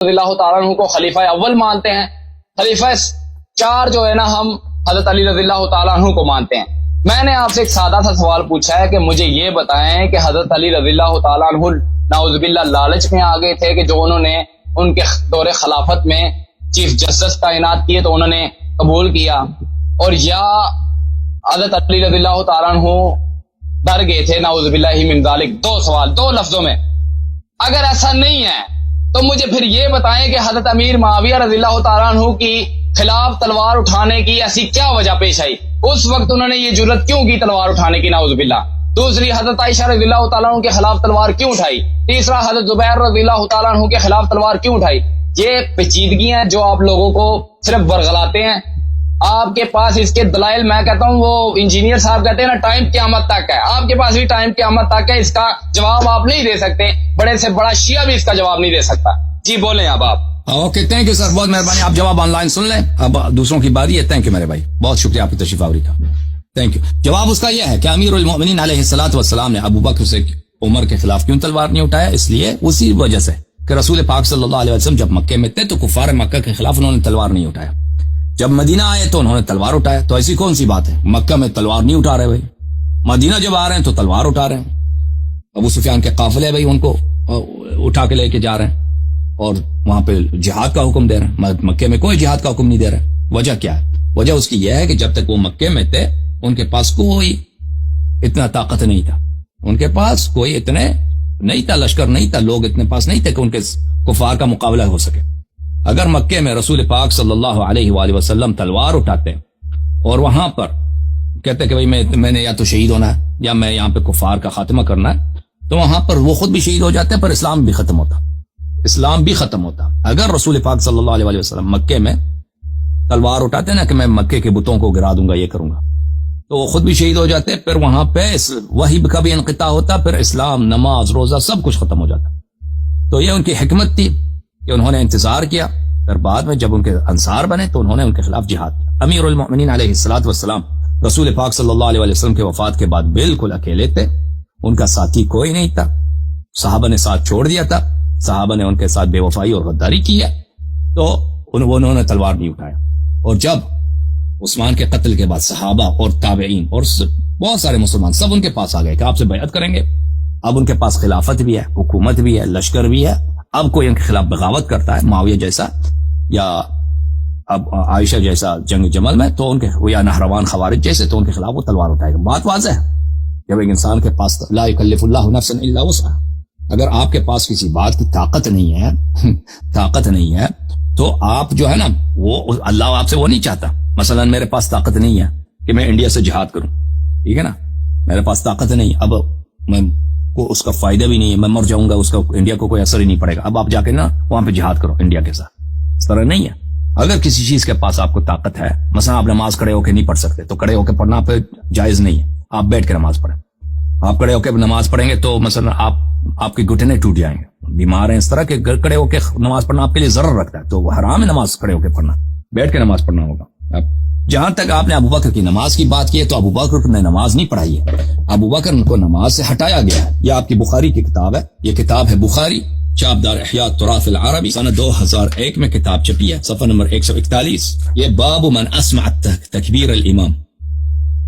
رضی اللہ تعالیٰ عنہ کو خلیفہ اول مانتے ہیں، خلیفہ 4 جو ہے نا ہم حضرت علی رضی اللہ تعالیٰ عنہ کو مانتے ہیں۔ میں نے آپ سے ایک سادہ سا سوال پوچھا ہے کہ مجھے یہ بتائیں کہ حضرت علی رضی اللہ تعالیٰ عنہ نعوذ باللہ لالچ میں آ گئے تھے کہ جو انہوں نے ان کے دور خلافت میں چیف جسٹس تعینات کیے تو انہوں نے قبول کیا، اور یا حضرت علی رضی اللہ تعالیٰ عنہ ڈر گئے تھے نعوذ باللہ من ذالک؟ 2 سوال 2 لفظوں میں۔ اگر ایسا نہیں ہے تو مجھے پھر یہ بتائیں کہ حضرت امیر معاویہ رضی اللہ تعالیٰ عنہ کی خلاف تلوار اٹھانے کی ایسی کیا وجہ پیش آئی؟ اس وقت انہوں نے یہ جرت کیوں کی تلوار اٹھانے کی نعوذ باللہ؟ دوسری، حضرت عائشہ رضی اللہ تعالیٰ عنہ کے خلاف تلوار کیوں اٹھائی؟ تیسرا، حضرت زبیر رضی اللہ تعالیٰ عنہ کے خلاف تلوار کیوں اٹھائی؟ یہ پیچیدگیاں جو آپ لوگوں کو صرف ورغلاتے ہیں۔ آپ کے پاس اس کے دلائل، میں کہتا ہوں وہ انجینئر صاحب کہتے ہیں نا ٹائم قیامت تک ہے، آپ کے پاس بھی ٹائم قیامت تک ہے، اس کا جواب آپ نہیں دے سکتے، بڑے سے بڑا شیعہ بھی اس کا جواب نہیں دے سکتا۔ جی بولیں اب آپ۔ اوکے، تھینک یو سر، بہت مہربانی، آپ جواب آن لائن سن لیں، اب دوسروں کی باری ہے۔ تھینک یو میرے بھائی، بہت شکریہ آپ کی تشریف آوری کا، تھینک یو۔ جواب اس کا یہ ہے کہ امیر المؤمنین علیہ الصلوۃ والسلام نے ابو بکر سے عمر کے خلاف کیوں تلوار نہیں اٹھایا؟ اس لیے اسی وجہ سے کہ رسول پاک صلی اللہ علیہ وسلم جب مکے میں تھے تو کفار مکہ کے خلاف انہوں نے تلوار نہیں اٹھایا، جب مدینہ آئے تو انہوں نے تلوار اٹھایا۔ تو ایسی کون سی بات ہے؟ مکہ میں تلوار نہیں اٹھا رہے بھائی، مدینہ جب آ رہے ہیں تو تلوار اٹھا رہے ہیں۔ ابو سفیان کے قافلے بھائی ان کو اٹھا کے لے کے جا رہے ہیں اور وہاں پہ جہاد کا حکم دے رہے ہیں، مکے میں کوئی جہاد کا حکم نہیں دے رہے۔ وجہ کیا ہے؟ وجہ اس کی یہ ہے کہ جب تک وہ مکے میں تھے ان کے پاس کوئی اتنا طاقت نہیں تھا، ان کے پاس کوئی اتنے نہیں تھا، لشکر نہیں تھا، لوگ اتنے پاس نہیں تھے کہ ان کے کفار کا مقابلہ ہو سکے۔ اگر مکے میں رسول پاک صلی اللہ علیہ وآلہ وسلم تلوار اٹھاتے اور وہاں پر کہتے کہ بھئی میں نے یا تو شہید ہونا ہے یا میں یہاں پہ کفار کا خاتمہ کرنا ہے، تو وہاں پر وہ خود بھی شہید ہو جاتے پر اسلام بھی ختم ہوتا، اسلام بھی ختم ہوتا۔ اگر رسول پاک صلی اللہ علیہ وآلہ وسلم مکے میں تلوار اٹھاتے نا کہ میں مکے کے بتوں کو گرا دوں گا، یہ کروں گا، تو وہ خود بھی شہید ہو جاتے، پھر وہاں پہ وہی کا بھی انقطاع ہوتا، پھر اسلام، نماز، روزہ سب کچھ ختم ہو جاتا۔ تو یہ ان کی حکمت تھی کہ انہوں نے انتظار کیا، پھر بعد میں جب ان کے انصار بنے تو انہوں نے ان کے خلاف جہاد کیا۔ امیر المؤمنین علیہ الصلوۃ والسلام رسول پاک صلی اللہ علیہ وسلم کے وفات کے بعد بالکل اکیلے تھے، ان کا ساتھی کوئی نہیں تھا، صحابہ نے ساتھ چھوڑ دیا تھا، صحابہ نے ان کے ساتھ بے وفائی اور غداری کی ہے، تو انہوں نے تلوار نہیں اٹھایا۔ اور جب عثمان کے قتل کے بعد صحابہ اور تابعین اور بہت سارے مسلمان سب ان کے پاس آ گئے کہ آپ سے بیعت کریں گے، اب ان کے پاس خلافت بھی ہے، حکومت بھی ہے، لشکر بھی ہے، اب کوئی ان کے خلاف بغاوت کرتا ہے معاویہ جیسا یا اب عائشہ جیسا جنگ جمل میں، تو ان کے یا نہروان خوارج جیسے، تو ان کے خلاف وہ تلوار اٹھائے گا۔ بات واضح ہے، جب ایک انسان کے پاس لا یکلف اللہ نفسا الا وسعها، اگر آپ کے پاس کسی بات کی طاقت نہیں ہے تو آپ جو ہے نا، وہ اللہ آپ سے وہ نہیں چاہتا۔ مثلا میرے پاس طاقت نہیں ہے کہ میں انڈیا سے جہاد کروں، ٹھیک ہے نا، میرے پاس طاقت نہیں، اب میں کو اس کا فائدہ بھی نہیں ہے، میں مر جاؤں گا، اس کا انڈیا کو کوئی اثر ہی نہیں پڑے گا، اب آپ جا کے نا وہاں پہ جہاد کرو انڈیا کے ساتھ، اس طرح نہیں ہے۔ اگر کسی چیز کے پاس آپ کو طاقت ہے، مثلا آپ نماز کھڑے ہو کے نہیں پڑھ سکتے تو کھڑے ہو کے پڑھنا پہ جائز نہیں ہے، آپ بیٹھ کے نماز پڑھیں۔ آپ کھڑے ہو کے نماز پڑھیں گے تو مثلا آپ کے گھٹنے ٹوٹ جائیں گے، بیمار ہیں اس طرح کہ کھڑے ہو کے نماز پڑھنا آپ کے لیے ضرر رکھتا ہے، تو وہ حرام ہے نماز کھڑے ہو کے پڑھنا، بیٹھ کے نماز پڑھنا ہوگا۔ اب جہاں تک آپ نے ابو بکر کی نماز کی بات کی ہے، تو ابو بکر نے نماز نہیں پڑھائی ہے، ابو بکر کو نماز سے ہٹایا گیا ہے۔ یہ آپ کی بخاری کی کتاب ہے، یہ کتاب ہے بخاری، چاپدار احیاء التراث العربی، سنہ 2001 میں کتاب چھپی ہے، صفحہ نمبر 141۔ یہ باب من اسمع تکبیر الامام،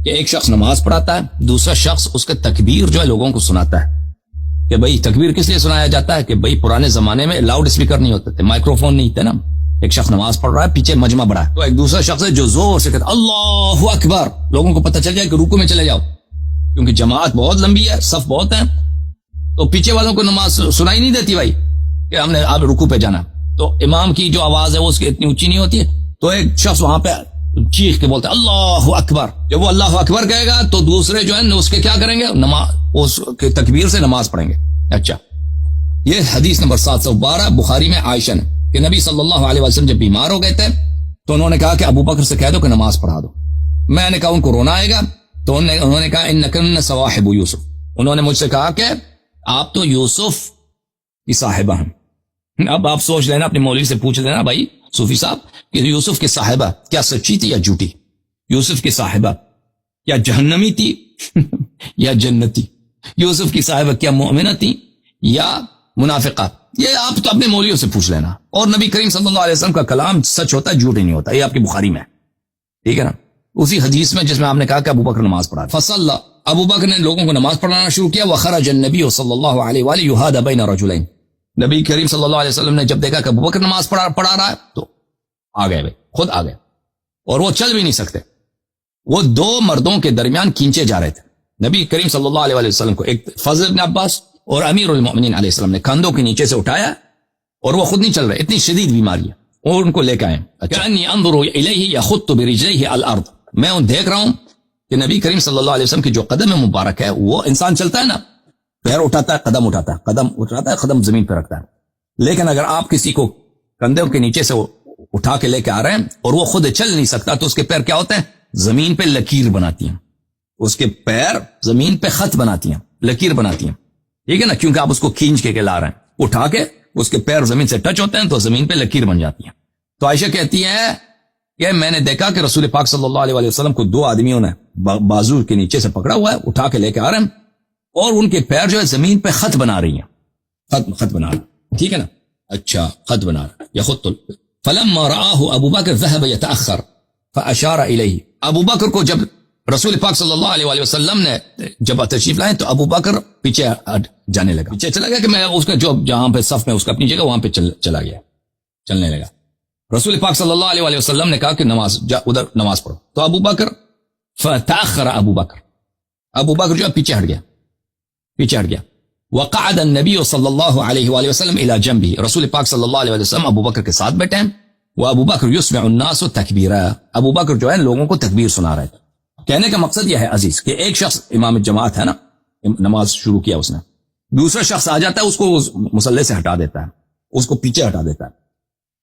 کہ ایک شخص نماز پڑھاتا ہے، دوسرا شخص اس کے تکبیر جو ہے لوگوں کو سناتا ہے۔ کہ بھئی تکبیر کس لیے سنایا جاتا ہے؟ کہ بھئی پرانے زمانے میں لاؤڈ اسپیکر نہیں ہوتے تھے، مائکرو فون نہیں تھے نا، ایک شخص نماز پڑھ رہا ہے، پیچھے مجمع بڑا ہے، تو ایک دوسرا شخص ہے جو زور سے کہتا ہے اللہ اکبر، لوگوں کو پتہ چل جائے کہ رکوع میں چلے جاؤ، کیونکہ جماعت بہت لمبی ہے، صف بہت ہے، تو پیچھے والوں کو نماز سنائی نہیں دیتی بھائی کہ ہم نے اب رکوع پہ جانا، تو امام کی جو آواز ہے وہ اس کی اتنی اونچی نہیں ہوتی ہے، تو ایک شخص وہاں پہ چیخ کے بولتا ہے اللہ اکبر، جب وہ اللہ اکبر کہے گا تو دوسرے جو ہے اس کے کیا کریں گے؟ نماز اس کے تکبیر سے نماز پڑھیں گے۔ اچھا، یہ حدیث نمبر 712 بخاری میں عائشہ نے کہ نبی صلی اللہ علیہ وسلم جب بیمار ہو گئے تھے تو انہوں نے کہا کہ ابو بکر سے کہہ دو کہ نماز پڑھا دو۔ میں نے کہا ان کو رونا آئے گا، تو انہوں نے کہا انکن صواحب یوسف، انہوں نے مجھ سے کہا کہ آپ تو یوسف کی صاحبہ ہیں۔ اب آپ سوچ لینا، اپنے مولوی سے پوچھ لینا بھائی صوفی صاحب کہ یوسف کی صاحبہ کیا سچی تھی یا جھوٹی؟ یوسف کی صاحبہ کیا جہنمی تھی یا جنتی؟ یوسف کی صاحبہ کیا مومنہ تھی یا منافقہ؟ یہ آپ تو اپنے مولویوں سے پوچھ لینا. اور نبی کریم صلی اللہ علیہ وسلم کا کلام سچ ہوتا ہے, جھوٹ ہی نہیں ہوتا. یہ آپ کی بخاری میں ہے, ٹھیک ہے نا, اسی حدیث میں جس میں آپ نے کہا کہ ابو بکر نماز پڑھا. فصلى, ابو بکر نے لوگوں کو نماز پڑھانا شروع کیا. وخرج النبی صلی اللہ علیہ وآلہ یحاد بین رجلین, نبی کریم صلی اللہ علیہ وسلم نے جب دیکھا کہ ابو بکر نماز پڑھا رہا ہے تو آ گئے بھائی, خود آ گئے, اور وہ چل بھی نہیں سکتے. وہ دو مردوں کے درمیان کھینچے جا رہے تھے. نبی کریم صلی اللہ علیہ وسلم کو ایک فضل بن عباس اور امیر المؤمنین علیہ السلام نے کندھوں کے نیچے سے اٹھایا, اور وہ خود نہیں چل رہے, اتنی شدید بیماری ہے, اور ان کو لے کے آئے. کأنی انظر الیہ یخط برجلیہ الارض, میں دیکھ رہا ہوں کہ نبی کریم صلی اللہ علیہ وسلم کی جو قدم مبارک ہے, وہ انسان چلتا ہے نا, پیر اٹھاتا ہے, قدم اٹھاتا ہے, قدم اٹھاتا ہے, قدم زمین پہ رکھتا ہے. لیکن اگر آپ کسی کو کندھوں کے نیچے سے اٹھا کے لے کے آ رہے ہیں اور وہ خود چل نہیں سکتا, تو اس کے پیر کیا ہوتے ہیں, زمین پہ لکیر بناتی ہیں. اس کے پیر زمین پہ خط بناتی ہیں, لکیر بناتی ہیں, ٹھیک ہے نا, کیونکہ آپ اس کو کھینچ کے لا رہے ہیں. اٹھا کے اس کے پیر زمین سے ٹچ ہوتے ہیں تو زمین پہ لکیر بن جاتی ہیں. تو عائشہ کہتی ہے کہ میں نے دیکھا کہ رسول پاک صلی اللہ علیہ وسلم کو دو آدمیوں نے بازو کے نیچے سے پکڑا ہوا ہے, اٹھا کے لے کے آ رہے ہیں, اور ان کے پیر جو ہے زمین پہ خط بنا رہی ہیں, خط بنا رہا, ٹھیک ہے نا, اچھا خط بنا رہا یا خط. فلما رآہ ابو بکر ذهب يتأخر فاشار الیہ, ابو بکر کو جب رسول پاک صلی اللہ علیہ وسلم نے جب تشریف لائے تو ابو بکر پیچھے جانے لگا, پیچھے چلا گیا کہ میں اس کا جو جہاں پہ صف میں اس کا اپنی جگہ وہاں پہ چلا گیا, چلنے لگا. رسول پاک صلی اللہ علیہ وسلم نے کہا کہ ادھر نماز پڑھو. تو ابو بکر فتأخر ابو بکر جو ہے پیچھے ہٹ گیا. وقعد النبی صلی اللہ علیہ وآلہ وسلم الى جنبه, رسول پاک صلی اللہ علیہ وسلم ابو بکر کے ساتھ بیٹھے ہیں. وابو بکر یسمع الناس تکبیرا, ابو بکر جو ہے لوگوں کو تکبیر سنا رہے تھے. کہنے کا مقصد یہ ہے عزیز کہ ایک شخص امام جماعت ہے نا, نماز شروع کیا اس نے, دوسرا شخص آ جاتا ہے, اس کو مصلی سے ہٹا دیتا ہے, اس کو پیچھے ہٹا دیتا ہے,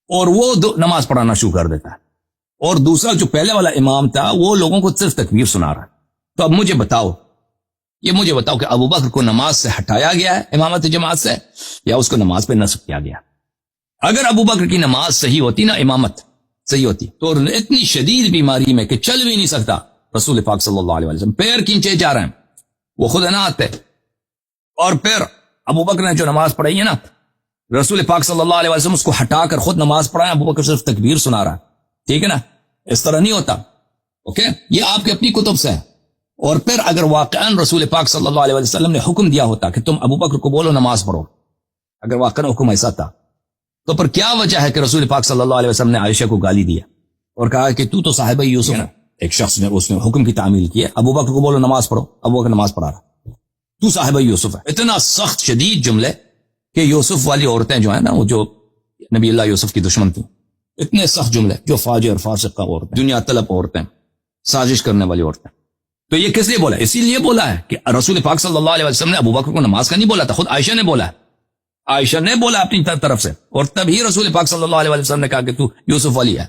اور وہ نماز پڑھانا شروع کر دیتا ہے. اور دوسرا جو پہلے والا امام تھا وہ لوگوں کو صرف تکبیر سنا رہا ہے. تو اب مجھے بتاؤ کہ ابو بکر کو نماز سے ہٹایا گیا ہے امامت جماعت سے, یا اس کو نماز پہ نصب کیا گیا. اگر ابو بکر کی نماز صحیح ہوتی نا, امامت صحیح ہوتی, تو اتنی شدید بیماری میں کہ چل بھی نہیں سکتا, رسول پاک صلی اللہ علیہ وسلم پیر کھینچے جا رہے ہیں, وہ خود نہ آتے, اور پھر ابو بکر نے جو نماز پڑھائی ہے نا, رسول پاک صلی اللہ علیہ وسلم اس کو ہٹا کر خود نماز پڑھائے, ابو بکر صرف تکبیر سنا رہا ہے, ٹھیک ہے نا, اس طرح نہیں ہوتا. اوکے, یہ آپ کے اپنی کتب سے ہے. اور پھر اگر واقعاً رسول پاک صلی اللہ علیہ وسلم نے حکم دیا ہوتا کہ تم ابو بکر کو بولو نماز پڑھو, اگر واقعاً حکم ایسا تھا, تو پر کیا وجہ ہے کہ رسول پاک صلی اللہ علیہ وسلم نے عائشہ کو گالی دیا اور کہا کہ تو صاحبہ یوسف ہے. ایک شخص نے اس نے حکم کی تعمیل کی ہے, ابو بکر کو بولو نماز پڑھو, ابو بکر نماز پڑھا رہا, تو صاحبہ یوسف ہے. اتنا سخت شدید جملے کہ یوسف والی عورتیں جو ہیں نا, وہ جو نبی اللہ یوسف کی دشمن تھیں, اتنے سخت جملے, جو فاجر فاسقہ عورتیں, دنیا طلب عورتیں, سازش کرنے والی عورتیں. تو یہ کس لیے بولا؟ اسی لیے بولا ہے کہ رسول پاک صلی اللہ علیہ وسلم نے ابو بکر کو نماز کا نہیں بولا تھا, خود عائشہ نے بولا ہے, عائشہ نے بولا اپنی طرف سے, اور تبھی رسول پاک صلی اللہ علیہ وسلم نے کہا کہ تو یوسف والی ہے.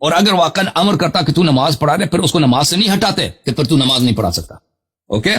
اور اگر واقعا امر کرتا کہ تو نماز پڑھا رہے, پھر اس کو نماز سے نہیں ہٹاتے کہ پھر تو نماز نہیں پڑھا سکتا. اوکے